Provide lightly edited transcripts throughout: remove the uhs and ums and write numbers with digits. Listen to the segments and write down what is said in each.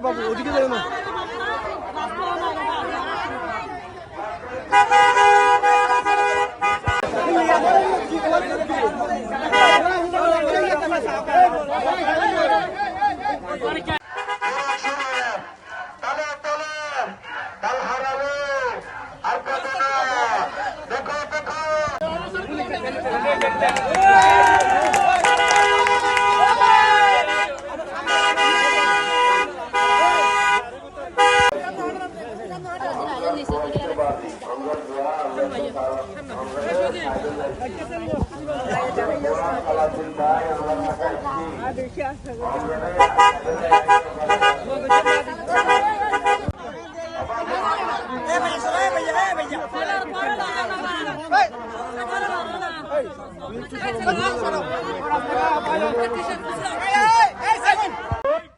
বাবু ওদিকে যাবে না।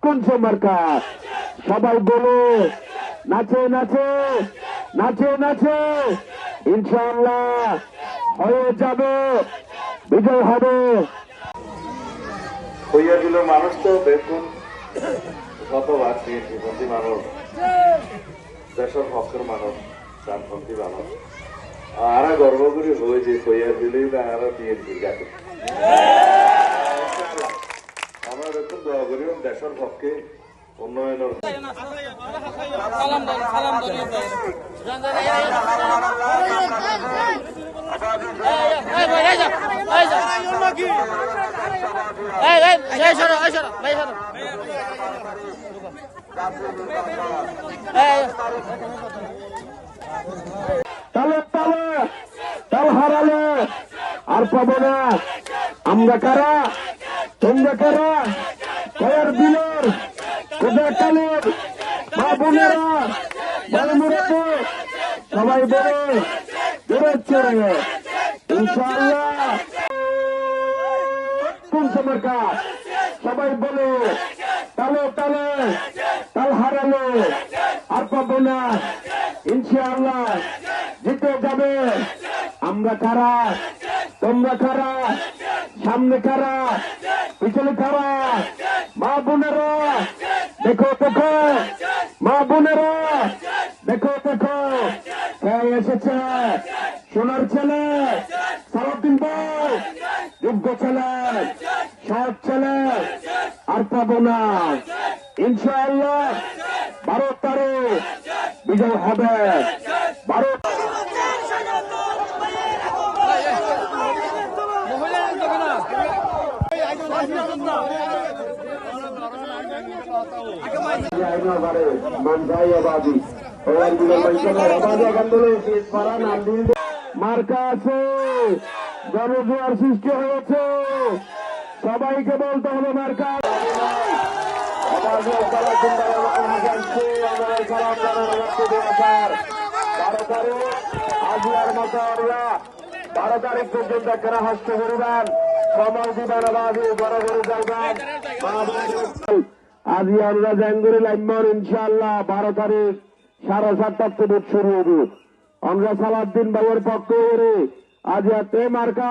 কোন মার্কা সবাই বলো নাচে নাচে নাচে নাচে ইনশাআল্লাহ হয়ে যাবে, বিজয় হবে। হইয়া দিল মানুষ তো দেখুন শতভাগ বিএনপিপন্থী মানুষ, দেশের পক্ষের মানুষ, ডানপন্থী মানুষ, আরা গর্ব করি হয়েছে হইয়া দিলেই না আরা বিএনপি গাছে। আমরা দেখুন দোয়া করি দেশের পক্ষে উন্নয়নের তালে তালে তাল হারালে আর পাবো না। আমরা কারা তোমরা কারা, কয়ার বিলের কোদাকালের মা বোনেরা বালমুরাতে সবাই বলে বেরোচ্ছে ইনশাআল্লাহ। কোন মার্কা সবাই বলে তালে তালে তাল হারালে আর পাবো না, ইনশাআল্লাহ জিতে যাবে। আমরা কারা তোমরা কারা, সামনে কারা পিছনে কারা, মা বোনেরা দেখো দেখো, মা বোনেরা দেখো দেখো, কে এসেছে সোনার ছেলে সারাদিন বল, যোগ্য ছেলে সৎ ছেলে আর পাবো না। ইনশাআল্লাহ 12 তারিখ বিজয় হবে। 12 মার্কা আছে, জনজোয়ার সৃষ্টি হয়েছে, সবাইকে বলতে হবে মার্কা। আজিয়ার মতো আমরা 12 তারিখ পর্যন্ত কেনা হস্ত করিবেন, সময় দিবেন আবাদি বড় বড় যাইবেন। আজি আমরা জাঙ্গুরি লাইমর ইনশাআল্লাহ 12 তারিখ 7:30 থেকে শুরু হবে। আমরা সালাউদ্দিন ভাইয়ের পক্ষ করে আজ এতে মার্কা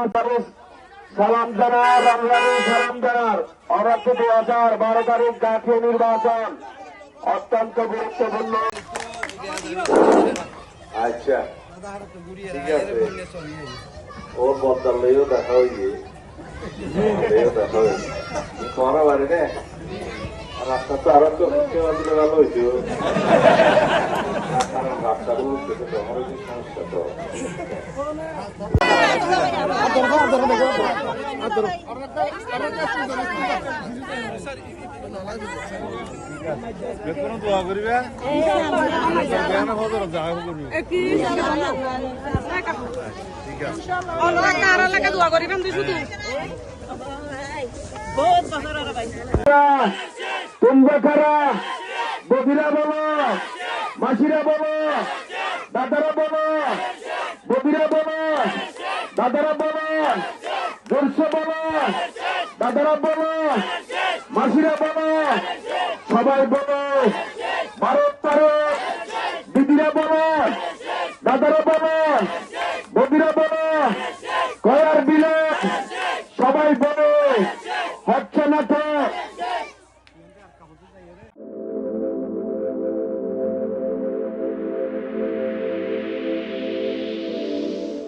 সালাম জানার, রমজানের সালাম জানার অরাত্র 2012 তারিখ জাতীয় নির্বাচন অত্যন্ত গুরুত্বপূর্ণ। আচ্ছা ঠিক আছে, ওর বদলেও দেখা হইয়ে দেখা হয়েছে তোমার বাড়ি রে রাস্তা তো আরো তো দিলে ভালো হয়েছে, কারণ রাস্তার তোমার সমস্যা তো দোয়া করিবে তোমরা কারা, বদিরা বলো, মাসিরা বলো, দাদারা বলো, বদিরা বলো, দাদারা বলো, জোরসে বলো, দাদারা বলো, মাসিরা বলো, সবাই বলো 12 তারিখ, দিদিরা বলো, দাদারা বলো, বদিরা বলো, কয়ার বিলে সবাই বলো হচ্ছে না তো